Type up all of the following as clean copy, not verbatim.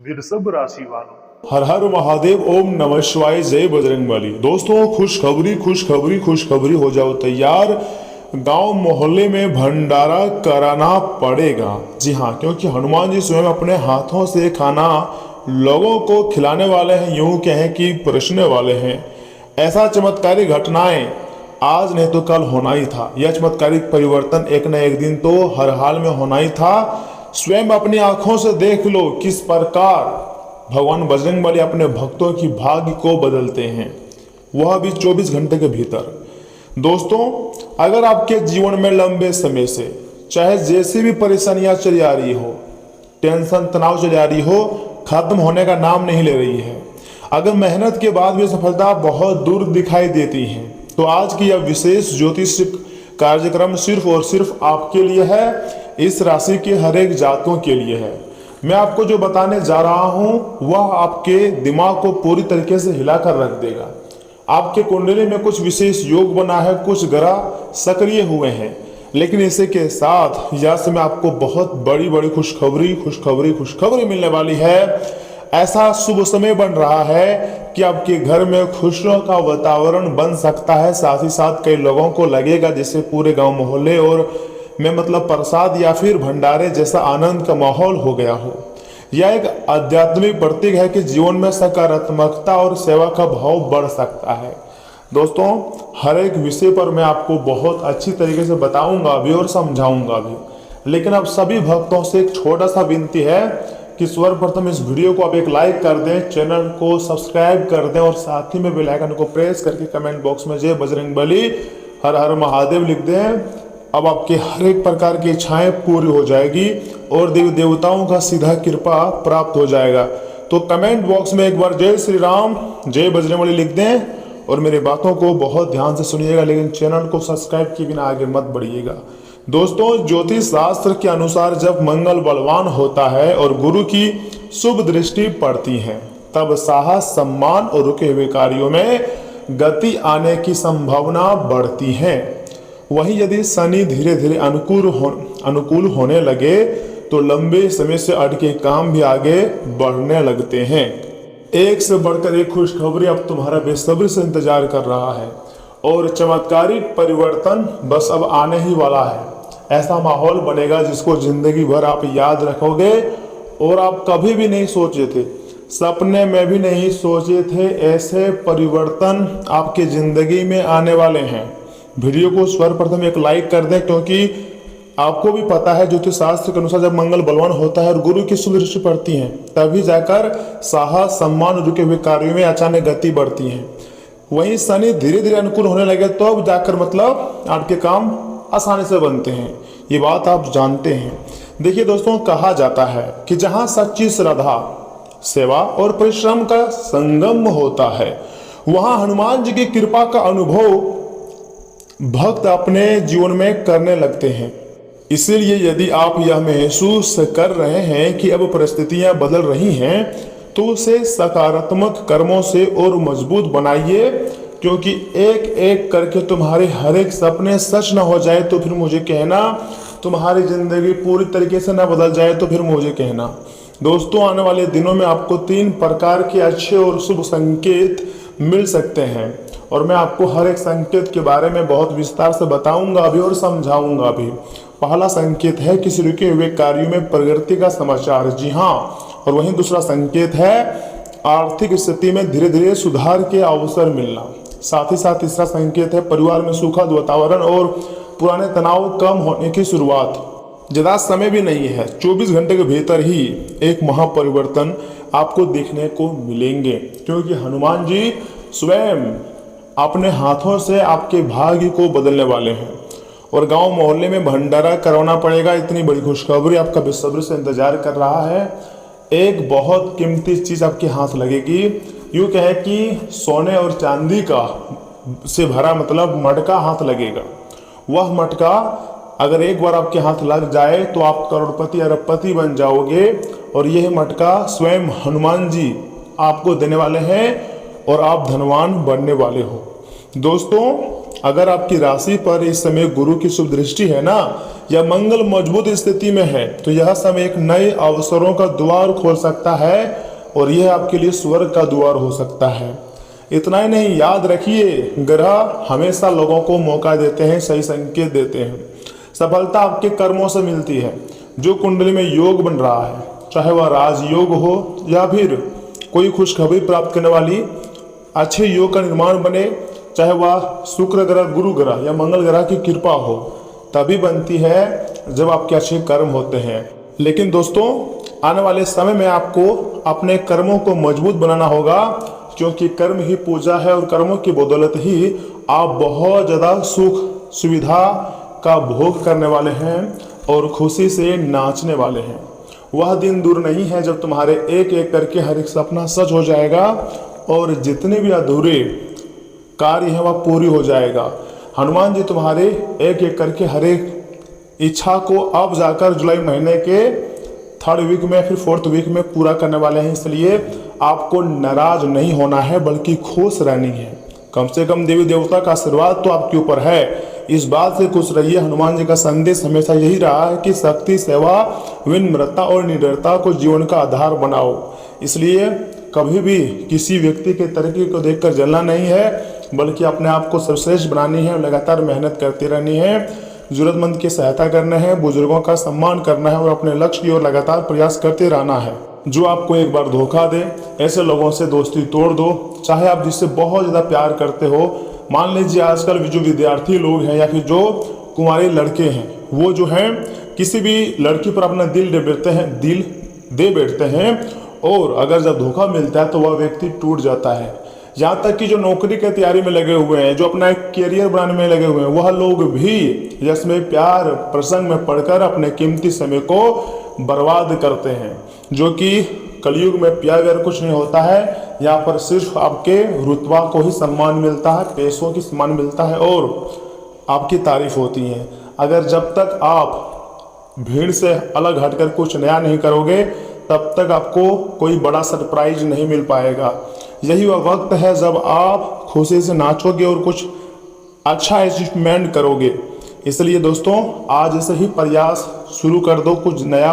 वृषभ राशि वालों, हर हर महादेव, ओम नमः शिवाय, जय बजरंगबली। दोस्तों, खुशखबरी हो जाओ तैयार। गांव मोहल्ले में भंडारा कराना पड़ेगा। जी हाँ, क्योंकि हनुमान जी स्वयं अपने हाथों से खाना लोगों को खिलाने वाले हैं, यूं कहें कि परोसने वाले हैं। ऐसा चमत्कारी घटनाएं आज नहीं तो कल होना ही था। यह चमत्कारिक परिवर्तन एक न एक दिन तो हर हाल में होना ही था। स्वयं अपनी आंखों से देख लो किस प्रकार भगवान बजरंगबली अपने भक्तों की भाग्य को बदलते हैं, वह भी 24 घंटे के भीतर। दोस्तों, अगर आपके जीवन में लंबे समय से चाहे जैसी भी परेशानियां चली आ रही हो, टेंशन तनाव चली आ रही हो, खत्म होने का नाम नहीं ले रही है, अगर मेहनत के बाद भी सफलता बहुत दूर दिखाई देती है, तो आज की यह विशेष ज्योतिष कार्यक्रम सिर्फ और सिर्फ आपके लिए है। इस राशि के हर एक जातकों के लिए है। मैं आपको जो बताने जा रहा हूं वह आपके दिमाग को पूरी तरीके से हिलाकर रख देगा। आपके कुंडली में कुछ विशेष योग बना है, कुछ ग्रह सक्रिय हुए हैं, लेकिन इसी के साथ यह समय आपको बहुत बड़ी बड़ी खुशखबरी मिलने वाली है। ऐसा शुभ समय बन रहा है कि आपके घर में खुशियों का वातावरण बन सकता है। साथ ही साथ कई लोगों को लगेगा जैसे पूरे गांव मोहल्ले और में प्रसाद या फिर भंडारे जैसा आनंद का माहौल हो गया हो। यह एक आध्यात्मिक प्रतीक है कि जीवन में सकारात्मकता और सेवा का भाव बढ़ सकता है। दोस्तों, हर एक विषय पर मैं आपको बहुत अच्छी तरीके से बताऊंगा भी और समझाऊंगा भी, लेकिन अब सभी भक्तों से एक छोटा सा विनती है कि सर्वप्रथम इस वीडियो को आप एक लाइक कर दें, चैनल को सब्सक्राइब कर दें और साथ ही में बेल आइकन को प्रेस करके कमेंट बॉक्स में जय बजरंगबली हर हर महादेव लिख दें। अब आपके हर एक प्रकार की इच्छाएं पूरी हो जाएगी और देवी देवताओं का सीधा कृपा प्राप्त हो जाएगा। तो कमेंट बॉक्स में एक बार जय श्री राम, जय बजरंगबली लिख दें और मेरी बातों को बहुत ध्यान से सुनिएगा, लेकिन चैनल को सब्सक्राइब किए बिना आगे मत बढ़िएगा। दोस्तों, ज्योतिष शास्त्र के अनुसार जब मंगल बलवान होता है और गुरु की शुभ दृष्टि पड़ती है, तब साहस, सम्मान और रुके हुए कार्यों में गति आने की संभावना बढ़ती है। वहीं यदि शनि धीरे धीरे अनुकूल होने लगे तो लंबे समय से अटके काम भी आगे बढ़ने लगते हैं। एक से बढ़कर एक खुशखबरी अब तुम्हारा बेसब्री से इंतजार कर रहा है और चमत्कारिक परिवर्तन बस अब आने ही वाला है। ऐसा माहौल बनेगा जिसको जिंदगी भर आप याद रखोगे और आप कभी भी नहीं सोचे थे, सपने में भी नहीं सोचे थे ऐसे परिवर्तन आपके जिंदगी में आने वाले हैं। वीडियो को सर्वप्रथम एक लाइक कर दें, क्योंकि आपको भी पता है ज्योतिष शास्त्र के अनुसार जब मंगल बलवान होता है और गुरु की शुभ दृष्टि पड़ती है, तभी जाकर साहस, सम्मान, रुके हुए कार्यों में अचानक गति बढ़ती है। वहीं शनि धीरे धीरे अनुकूल होने लगे तो अब जाकर आपके काम आसानी से बनते हैं। ये बात आप जानते हैं। देखिए दोस्तों, कहा जाता है कि जहां सच्ची श्रद्धा, सेवा और परिश्रम का संगम होता है, वहां हनुमान जी की कृपा का अनुभव भक्त अपने जीवन में करने लगते हैं। इसीलिए यदि आप यह महसूस कर रहे हैं कि अब परिस्थितियां बदल रही हैं, तो उसे सकारात्मक कर्मों से और मजबूत बनाइए, क्योंकि एक एक करके तुम्हारे हर एक सपने सच ना हो जाए तो फिर मुझे कहना, तुम्हारी जिंदगी पूरी तरीके से ना बदल जाए तो फिर मुझे कहना। दोस्तों, आने वाले दिनों में आपको 3 प्रकार के अच्छे और शुभ संकेत मिल सकते हैं और मैं आपको हर एक संकेत के बारे में बहुत विस्तार से बताऊंगा भी और समझाऊंगा भी। पहला संकेत है किसी रुके हुए कार्यों में प्रगति का समाचार। जी हाँ, और वहीं दूसरा संकेत है आर्थिक स्थिति में धीरे धीरे सुधार के अवसर मिलना। साथ ही साथ तीसरा संकेत है परिवार में सुखद वातावरण और पुराने तनाव कम होने की शुरुआत। ज्यादा समय भी नहीं है, 24 घंटे के भीतर ही एक महापरिवर्तन आपको देखने को मिलेंगे, क्योंकि हनुमान जी स्वयं अपने हाथों से आपके भाग्य को बदलने वाले हैं और गांव मोहल्ले में भंडारा करवाना पड़ेगा। इतनी बड़ी खुशखबरी आपका बेसब्री से इंतजार कर रहा है। एक बहुत कीमती चीज आपके हाथ लगेगी, यूं कहे कि सोने और चांदी का से भरा मटका हाथ लगेगा। वह मटका अगर एक बार आपके हाथ लग जाए तो आप करोड़पति अरबपति बन जाओगे और यह मटका स्वयं हनुमान जी आपको देने वाले हैं और आप धनवान बनने वाले हो। दोस्तों, अगर आपकी राशि पर इस समय गुरु की शुभ दृष्टि है ना, या मंगल मजबूत स्थिति में है, तो यह समय एक नए अवसरों का द्वार खोल सकता है और यह आपके लिए स्वर्ग का द्वार हो सकता है। इतना ही नहीं, याद रखिए, ग्रह हमेशा लोगों को मौका देते हैं, सही संकेत देते हैं। सफलता आपके कर्मों से मिलती है। जो कुंडली में योग बन रहा है, चाहे वह राजयोग हो या फिर कोई खुशखबरी प्राप्त करने वाली अच्छे योग का निर्माण बने, चाहे वह शुक्र ग्रह, गुरु ग्रह या मंगल ग्रह की कृपा हो, तभी बनती है जब आपके अच्छे कर्म होते हैं। लेकिन दोस्तों, आने वाले समय में आपको अपने कर्मों को मजबूत बनाना होगा, क्योंकि कर्म ही पूजा है और कर्मों की बदौलत ही आप बहुत ज़्यादा सुख सुविधा का भोग करने वाले हैं और खुशी से नाचने वाले हैं। वह दिन दूर नहीं है जब तुम्हारे एक एक करके हर एक सपना सच हो जाएगा और जितने भी अधूरे कार्य है वह पूरी हो जाएगा। हनुमान जी तुम्हारे एक एक करके हर एक इच्छा को अब जाकर जुलाई महीने के 3rd वीक में फिर 4th वीक में पूरा करने वाले हैं। इसलिए आपको नाराज नहीं होना है, बल्कि खुश रहनी है। कम से कम देवी देवता का आशीर्वाद तो आपके ऊपर है, इस बात से खुश रहिए। हनुमान जी का संदेश हमेशा यही रहा है कि शक्ति, सेवा, विनम्रता और निडरता को जीवन का आधार बनाओ। इसलिए कभी भी किसी व्यक्ति के तरक्की को देखकर जलना नहीं है, बल्कि अपने आप को सर्वश्रेष्ठ बनानी है, लगातार मेहनत करती रहनी है, जरूरतमंद की सहायता करना है, बुजुर्गों का सम्मान करना है और अपने लक्ष्य की ओर लगातार प्रयास करते रहना है। जो आपको एक बार धोखा दे, ऐसे लोगों से दोस्ती तोड़ दो। चाहे आप जिससे बहुत ज़्यादा प्यार करते हो, मान लीजिए आजकल जो विद्यार्थी लोग हैं या फिर जो कुंवारे लड़के हैं, वो जो हैं किसी भी लड़की पर अपना दिल दे बैठते हैं और अगर जब धोखा मिलता है तो वह व्यक्ति टूट जाता है। यहाँ तक कि जो नौकरी की तैयारी में लगे हुए हैं, जो अपना एक कैरियर बनाने में लगे हुए हैं, वह लोग भी इसमें प्यार प्रसंग में पढ़कर अपने कीमती समय को बर्बाद करते हैं। जो कि कलयुग में प्यार व्यार कुछ नहीं होता है। यहाँ पर सिर्फ आपके रुतबा को ही सम्मान मिलता है, पैसों की सम्मान मिलता है और आपकी तारीफ होती है। अगर जब तक आप भीड़ से अलग हटकर कुछ नया नहीं करोगे, तब तक आपको कोई बड़ा सरप्राइज नहीं मिल पाएगा। यही वह वक्त है जब आप खुशी से नाचोगे और कुछ अच्छा अचीवमेंट करोगे। इसलिए दोस्तों, आज से ही प्रयास शुरू कर दो कुछ नया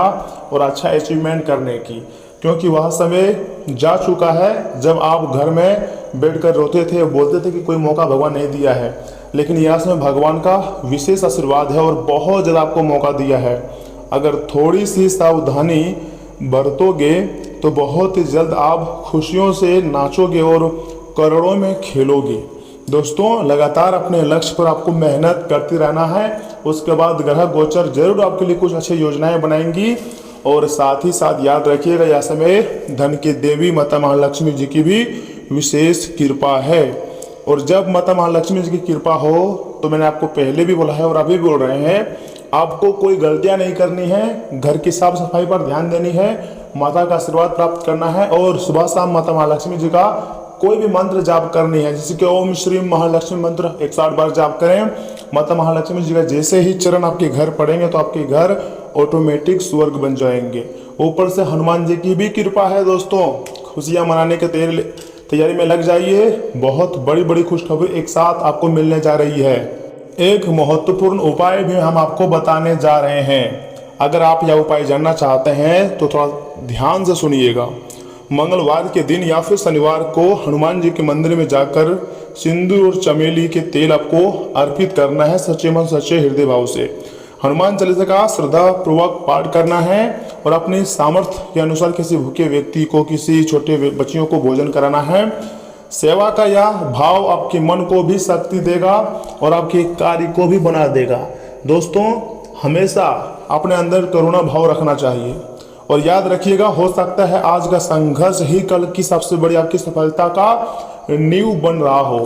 और अच्छा अचीवमेंट करने की, क्योंकि वह समय जा चुका है जब आप घर में बैठकर रोते थे, बोलते थे कि कोई मौका भगवान नहीं दिया है। लेकिन यह समय भगवान का विशेष आशीर्वाद है और बहुत ज़्यादा आपको मौका दिया है। अगर थोड़ी सी सावधानी बरतोगे तो बहुत ही जल्द आप खुशियों से नाचोगे और करोड़ों में खेलोगे। दोस्तों, लगातार अपने लक्ष्य पर आपको मेहनत करती रहना है। उसके बाद ग्रह गोचर जरूर आपके लिए कुछ अच्छी योजनाएं बनाएंगी। और साथ ही साथ याद रखिएगा, यह समय धन की देवी माता महालक्ष्मी जी की भी विशेष कृपा है। और जब माता महालक्ष्मी जी की कृपा हो, तो मैंने आपको पहले भी बोला है और अभी बोल रहे हैं, आपको कोई गलतियां नहीं करनी है, घर की साफ सफाई पर ध्यान देनी है, माता का आशीर्वाद प्राप्त करना है और सुबह शाम माता महालक्ष्मी जी का कोई भी मंत्र जाप करनी है। जैसे कि ओम श्री महालक्ष्मी मंत्र 108 बार जाप करें। माता महालक्ष्मी जी का जैसे ही चरण आपके घर पड़ेंगे तो आपके घर ऑटोमेटिक स्वर्ग बन जाएंगे। ऊपर से हनुमान जी की भी कृपा है। दोस्तों, खुशियां मनाने के तैयारी में लग जाइए। बहुत बड़ी बड़ी खुशखबरी एक साथ आपको मिलने जा रही है। एक महत्वपूर्ण उपाय भी हम आपको बताने जा रहे हैं। अगर आप यह उपाय जानना चाहते हैं तो थोड़ा ध्यान से सुनिएगा। मंगलवार के दिन या फिर शनिवार को हनुमान जी के मंदिर में जाकर सिंदूर और चमेली के तेल आपको अर्पित करना है, सच्चे मन सच्चे हृदय भाव से। हनुमान चालीसा का श्रद्धा पूर्वक पाठ करना है और अपने सामर्थ्य के अनुसार किसी भूखे व्यक्ति को, किसी छोटे बच्चियों को भोजन कराना है। सेवा का यह भाव आपके मन को भी शक्ति देगा और आपके कार्य को भी बना देगा। दोस्तों, हमेशा अपने अंदर करुणा भाव रखना चाहिए और याद रखिएगा, हो सकता है आज का संघर्ष ही कल की सबसे बड़ी आपकी सफलता का नींव बन रहा हो।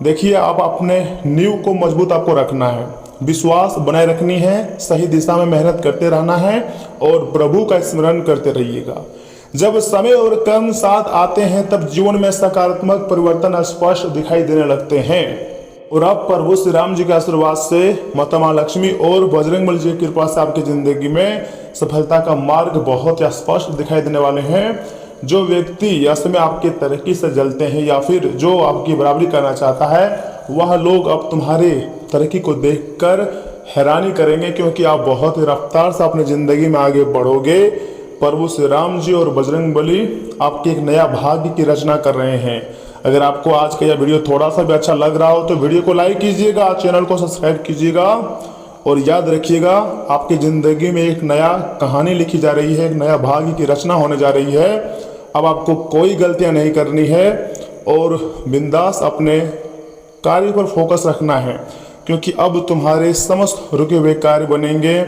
देखिए, आप अपने नींव को मजबूत आपको रखना है, विश्वास बनाए रखनी है, सही दिशा में मेहनत करते रहना है और प्रभु का स्मरण करते रहिएगा। जब समय और कर्म साथ आते हैं तब जीवन में सकारात्मक परिवर्तन स्पष्ट दिखाई देने लगते हैं। और अब प्रभु श्री राम जी के आशीर्वाद से, माता महालक्ष्मी और बजरंगबली जी की कृपा से आपकी जिंदगी में सफलता का मार्ग बहुत स्पष्ट दिखाई देने वाले हैं। जो व्यक्ति या समय आपके तरक्की से जलते हैं या फिर जो आपकी बराबरी करना चाहता है, वह लोग अब तुम्हारे तरक्की को देखकर हैरानी करेंगे, क्योंकि आप बहुत ही रफ्तार से अपनी ज़िंदगी में आगे बढ़ोगे। प्रभु श्री राम जी और बजरंग बली आपके एक नया भाग्य की रचना कर रहे हैं। अगर आपको आज का यह वीडियो थोड़ा सा भी अच्छा लग रहा हो तो वीडियो को लाइक कीजिएगा, चैनल को सब्सक्राइब कीजिएगा और याद रखिएगा आपकी ज़िंदगी में एक नया कहानी लिखी जा रही है, एक नया भाग्य की रचना होने जा रही है। अब आपको कोई गलतियां नहीं करनी है और बिंदास अपने कार्य पर फोकस रखना है, क्योंकि अब तुम्हारे समस्त रुके हुए कार्य बनेंगे।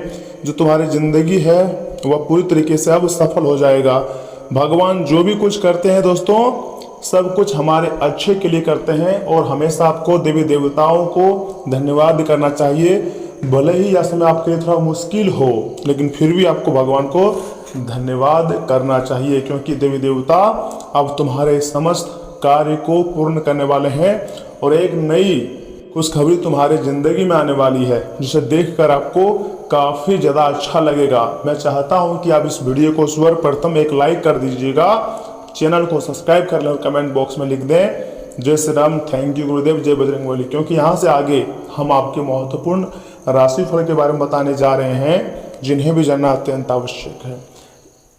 जो तुम्हारी ज़िंदगी है वह पूरी तरीके से अब सफल हो जाएगा। भगवान जो भी कुछ करते हैं दोस्तों, सब कुछ हमारे अच्छे के लिए करते हैं और हमेशा आपको देवी देवताओं को धन्यवाद करना चाहिए। भले ही यह समय आपके लिए थोड़ा मुश्किल हो, लेकिन फिर भी आपको भगवान को धन्यवाद करना चाहिए, क्योंकि देवी देवता अब तुम्हारे समस्त कार्य को पूर्ण करने वाले हैं और एक नई खुशखबरी तुम्हारी ज़िंदगी में आने वाली है, जिसे देखकर आपको काफ़ी ज़्यादा अच्छा लगेगा। मैं चाहता हूं कि आप इस वीडियो को सर्वप्रथम एक लाइक कर दीजिएगा, चैनल को सब्सक्राइब कर लें और कमेंट बॉक्स में लिख दें जय श्री राम, थैंक यू गुरुदेव, जय बजरंग बली, क्योंकि यहाँ से आगे हम आपके महत्वपूर्ण राशिफल के बारे में बताने जा रहे हैं, जिन्हें भी जानना अत्यंत आवश्यक है।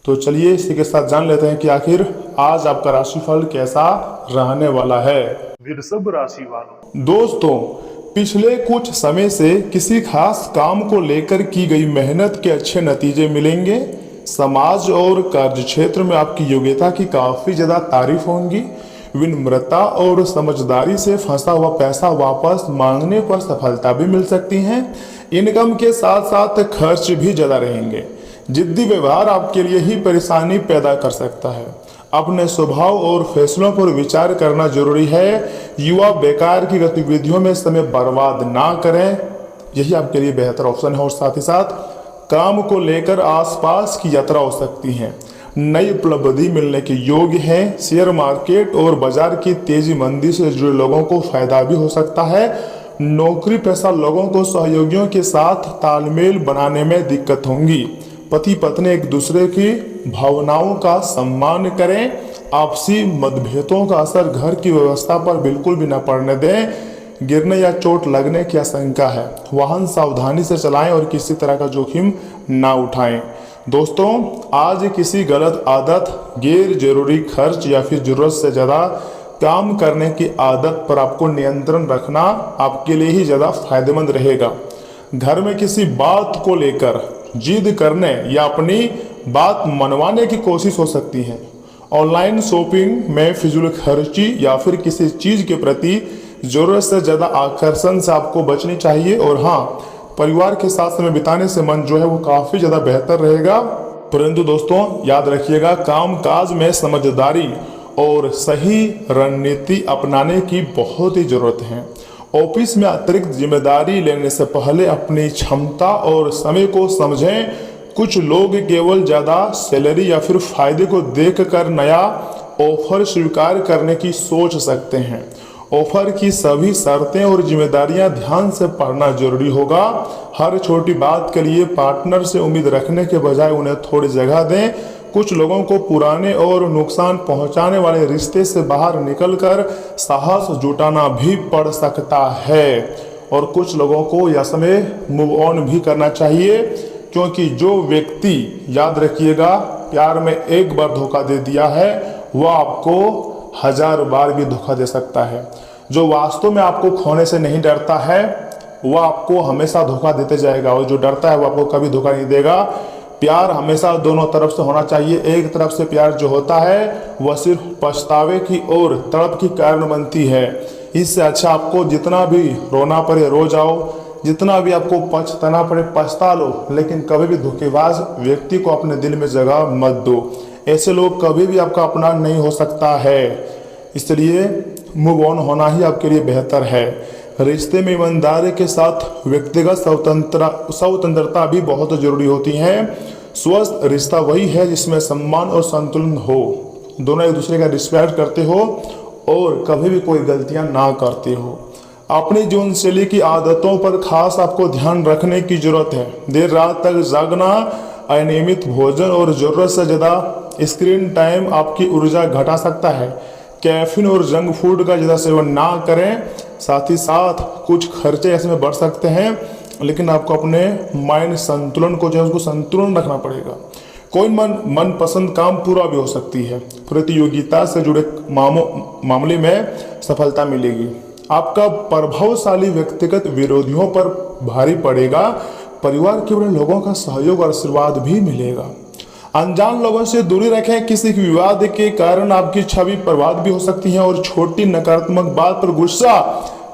तो चलिए इसी के साथ जान लेते हैं कि आखिर आज आपका राशिफल कैसा रहने वाला है। वृषभ राशि वालों, दोस्तों पिछले कुछ समय से किसी खास काम को लेकर की गई मेहनत के अच्छे नतीजे मिलेंगे। समाज और कार्य क्षेत्र में आपकी योग्यता की काफी ज्यादा तारीफ होंगी। विनम्रता और समझदारी से फंसा हुआ पैसा वापस मांगने पर सफलता भी मिल सकती है। इनकम के साथ साथ खर्च भी ज्यादा रहेंगे। जिद्दी व्यवहार आपके लिए ही परेशानी पैदा कर सकता है। अपने स्वभाव और फैसलों पर विचार करना जरूरी है। युवा बेकार की गतिविधियों में समय बर्बाद ना करें, यही आपके लिए बेहतर ऑप्शन है। और साथ ही साथ काम को लेकर आसपास की यात्रा हो सकती है। नई उपलब्धि मिलने के योग्य है। शेयर मार्केट और बाजार की तेजी मंदी से जुड़े लोगों को फायदा भी हो सकता है। नौकरी पेशा लोगों को सहयोगियों के साथ तालमेल बनाने में दिक्कत होंगी। पति पत्नी एक दूसरे की भावनाओं का सम्मान करें। आपसी मतभेदों का असर घर की व्यवस्था पर बिल्कुल भी न पड़ने दें। गिरने या चोट लगने की आशंका है। वाहन सावधानी से चलाएं और किसी तरह का जोखिम ना उठाएं। दोस्तों आज किसी गलत आदत, गैर जरूरी खर्च या फिर जरूरत से ज़्यादा काम करने की आदत पर आपको नियंत्रण रखना आपके लिए ही ज़्यादा फायदेमंद रहेगा। घर में किसी बात को लेकर जिद करने या अपनी बात मनवाने की कोशिश हो सकती है। ऑनलाइन शॉपिंग में फिजूल खर्ची या फिर किसी चीज़ के प्रति ज़रूरत से ज़्यादा आकर्षण से आपको बचनी चाहिए। और हाँ, परिवार के साथ समय बिताने से मन जो है वो काफ़ी ज़्यादा बेहतर रहेगा। परंतु दोस्तों याद रखिएगा, काम काज में समझदारी और सही रणनीति अपनाने की बहुत ही ज़रूरत है। ऑफिस में अतिरिक्त जिम्मेदारी लेने से पहले अपनी क्षमता और समय को समझें। कुछ लोग केवल ज़्यादा सैलरी या फिर फायदे को देखकर नया ऑफर स्वीकार करने की सोच सकते हैं। ऑफर की सभी शर्तें और जिम्मेदारियां ध्यान से पढ़ना जरूरी होगा। हर छोटी बात के लिए पार्टनर से उम्मीद रखने के बजाय उन्हें थोड़ी जगह दें। कुछ लोगों को पुराने और नुकसान पहुंचाने वाले रिश्ते से बाहर निकलकर साहस जुटाना भी पड़ सकता है। और कुछ लोगों को यह समय मूव ऑन भी करना चाहिए, क्योंकि जो व्यक्ति, याद रखिएगा, प्यार में एक बार धोखा दे दिया है वह आपको 1000 बार भी धोखा दे सकता है। जो वास्तव में आपको खोने से नहीं डरता है वह आपको हमेशा धोखा देते जाएगा, और जो डरता है वह आपको कभी धोखा नहीं देगा। प्यार हमेशा दोनों तरफ से होना चाहिए। एक तरफ से प्यार जो होता है वह सिर्फ पछतावे की और तड़प की कारण बनती है। इससे अच्छा आपको जितना भी रोना पड़े रो जाओ, जितना भी आपको पछताना पड़े पछता लो, लेकिन कभी भी धोखेबाज व्यक्ति को अपने दिल में जगह मत दो। ऐसे लोग कभी भी आपका अपना नहीं हो सकता है। इसलिए मूव ऑन होना ही आपके लिए बेहतर है। रिश्ते में ईमानदारी के साथ व्यक्तिगत स्वतंत्रता भी बहुत जरूरी होती है। स्वस्थ रिश्ता वही है जिसमें सम्मान और संतुलन हो, दोनों एक दूसरे का रिस्पेक्ट करते हो और कभी भी कोई गलतियां ना करते हो। अपनी जीवन शैली की आदतों पर खास आपको ध्यान रखने की जरूरत है। देर रात तक जागना, अनियमित भोजन और जरूरत से ज़्यादा स्क्रीन टाइम आपकी ऊर्जा घटा सकता है। कैफीन और जंक फूड का ज़्यादा सेवन ना करें। साथ ही साथ कुछ खर्चे ऐसे में बढ़ सकते हैं, लेकिन आपको अपने माइंड संतुलन को जो है उसको संतुलन रखना पड़ेगा। कोई मनपसंद काम पूरा भी हो सकती है। प्रतियोगिता से जुड़े मामले में सफलता मिलेगी। आपका प्रभावशाली व्यक्तिगत विरोधियों पर भारी पड़ेगा। परिवार के बड़े लोगों का सहयोग और आशीर्वाद भी मिलेगा। अनजान लोगों से दूरी रखें। किसी विवाद के कारण आपकी छवि बर्बाद भी हो सकती है और छोटी नकारात्मक बात पर गुस्सा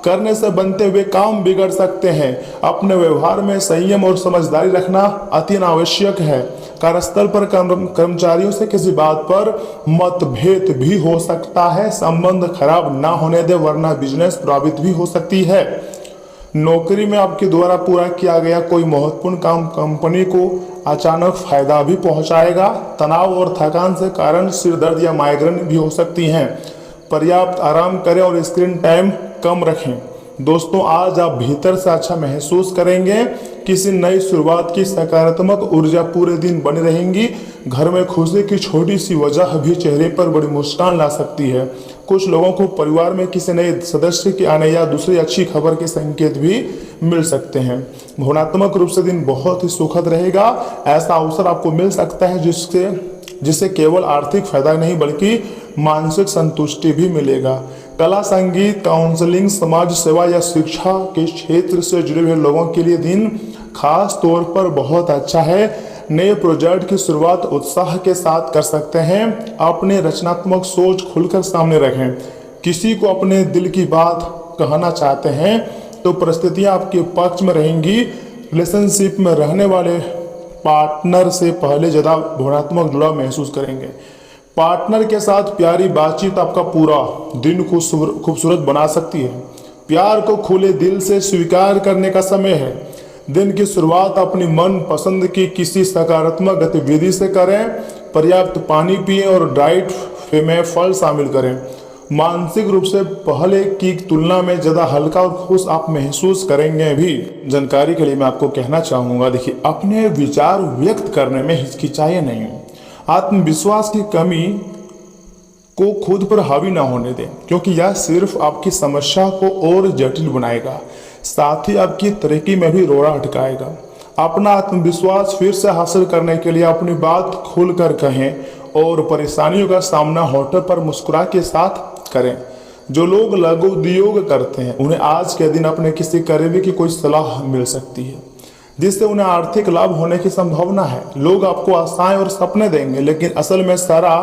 करने से बनते हुए काम बिगड़ सकते हैं। अपने व्यवहार में संयम और समझदारी रखना अति आवश्यक है। कार्यस्थल पर कर्मचारियों से किसी बात पर मतभेद भी हो सकता है। संबंध खराब ना होने दे, वरना बिजनेस प्रभावित भी हो सकती है। नौकरी में आपके द्वारा पूरा किया गया कोई महत्वपूर्ण काम कंपनी को अचानक फायदा भी पहुंचाएगा। तनाव और थकान से कारण सिर दर्द या माइग्रेन भी हो सकती हैं। पर्याप्त आराम करें और स्क्रीन टाइम कम रखें। दोस्तों, आज आप भीतर से अच्छा महसूस करेंगे। किसी नई शुरुआत की सकारात्मक ऊर्जा पूरे दिन बनी रहेंगी। घर में खुशी की छोटी सी वजह भी चेहरे पर बड़ी मुस्कान ला सकती है। कुछ लोगों को परिवार में किसी नए सदस्य के आने या दूसरी अच्छी खबर के संकेत भी मिल सकते हैं। भावनात्मक रूप से दिन बहुत ही सुखद रहेगा। ऐसा अवसर आपको मिल सकता है जिससे केवल आर्थिक फायदा नहीं बल्कि मानसिक संतुष्टि भी मिलेगा। कला, संगीत, काउंसलिंग, समाज सेवा या शिक्षा के क्षेत्र से जुड़े हुए लोगों के लिए दिन खास तौर पर बहुत अच्छा है। नए प्रोजेक्ट की शुरुआत उत्साह के साथ कर सकते हैं। अपने रचनात्मक सोच खुलकर सामने रखें। किसी को अपने दिल की बात कहना चाहते हैं तो परिस्थितियां आपके पक्ष में रहेंगी। रिलेशनशिप में रहने वाले पार्टनर से पहले ज़्यादा भावनात्मक जुड़ाव महसूस करेंगे। पार्टनर के साथ प्यारी बातचीत आपका पूरा दिन खूबसूरत बना सकती है। प्यार को खुले दिल से स्वीकार करने का समय है। दिन की शुरुआत अपनी मन पसंद की किसी सकारात्मक गतिविधि से करें। पर्याप्त पानी पिएं और डाइट में फल शामिल करें। मानसिक रूप से पहले की तुलना में ज़्यादा हल्का और खुश आप महसूस करेंगे भी। जानकारी के लिए मैं आपको कहना चाहूँगा, देखिए, अपने विचार व्यक्त करने में हिचकिचाइए नहीं। आत्मविश्वास की कमी को खुद पर हावी ना होने दें, क्योंकि यह सिर्फ आपकी समस्या को और जटिल बनाएगा, साथ ही आपकी तरक्की में भी रोड़ा अटकाएगा। अपना आत्मविश्वास फिर से हासिल करने के लिए अपनी बात खुलकर कहें और परेशानियों का सामना होठों पर मुस्कुरा के साथ करें। जो लोग लघु उद्योग करते हैं उन्हें आज के दिन अपने किसी करीबी की कोई सलाह मिल सकती है, जिससे उन्हें आर्थिक लाभ होने की संभावना है। लोग आपको आशाएं और सपने देंगे, लेकिन असल में सारा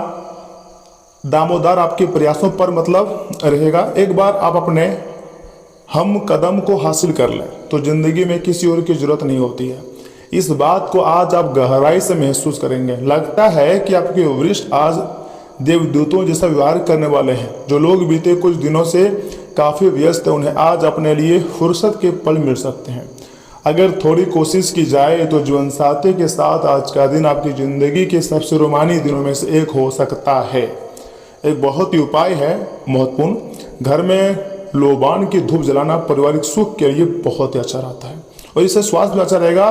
दामोदार आपके प्रयासों पर रहेगा। एक बार आप अपने हम कदम को हासिल कर लें तो जिंदगी में किसी और की जरूरत नहीं होती है। इस बात को आज आप गहराई से महसूस करेंगे। लगता है कि आपके वरिष्ठ आज देवदूतों जैसा व्यवहार करने वाले हैं। जो लोग बीते कुछ दिनों से काफ़ी व्यस्त हैं, उन्हें आज अपने लिए फुर्सत के पल मिल सकते हैं। अगर थोड़ी कोशिश की जाए तो जीवनसाथी के साथ आज का दिन आपकी ज़िंदगी के सबसे रोमांचक दिनों में से एक हो सकता है। एक बहुत ही उपाय है महत्वपूर्ण। घर में लोबान की धूप जलाना पारिवारिक सुख के लिए बहुत ही अच्छा रहता है और इससे स्वास्थ्य भी अच्छा रहेगा।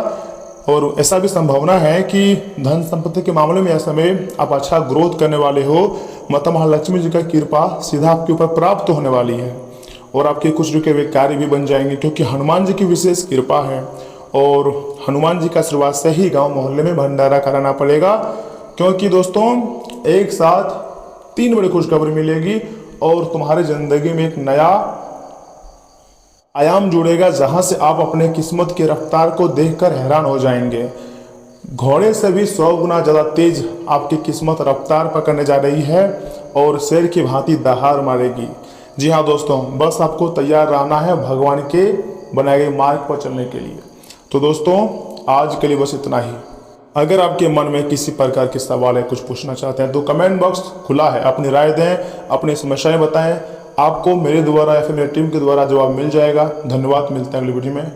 और ऐसा भी संभावना है कि धन संपत्ति के मामले में इस समय आप अच्छा ग्रोथ करने वाले हो। माता महालक्ष्मी जी का कृपा सीधा आपके ऊपर प्राप्त होने वाली है और आपके कुछ रुके हुए कार्य भी बन जाएंगे, क्योंकि हनुमान जी की विशेष कृपा है। और हनुमान जी का आशीर्वाद से ही गांव मोहल्ले में भंडारा कराना पड़ेगा, क्योंकि दोस्तों एक साथ 3 बड़ी खुशखबरी मिलेगी और तुम्हारी जिंदगी में एक नया आयाम जुड़ेगा, जहां से आप अपने किस्मत की रफ्तार को देखकर हैरान हो जाएंगे। घोड़े से भी 100 गुना ज़्यादा तेज आपकी किस्मत रफ्तार पकड़ने जा रही है और शेर की भांति दहाड़ मारेगी। जी हाँ दोस्तों, बस आपको तैयार रहना है भगवान के बनाए गए मार्ग पर चलने के लिए। तो दोस्तों आज के लिए बस इतना ही। अगर आपके मन में किसी प्रकार के सवाल है, कुछ पूछना चाहते हैं तो कमेंट बॉक्स खुला है, अपनी राय दें, अपनी समस्याएं बताएं। आपको मेरे द्वारा या फिर मेरी टीम के द्वारा जवाब मिल जाएगा। धन्यवाद, मिलते हैं अगली वीडियो में।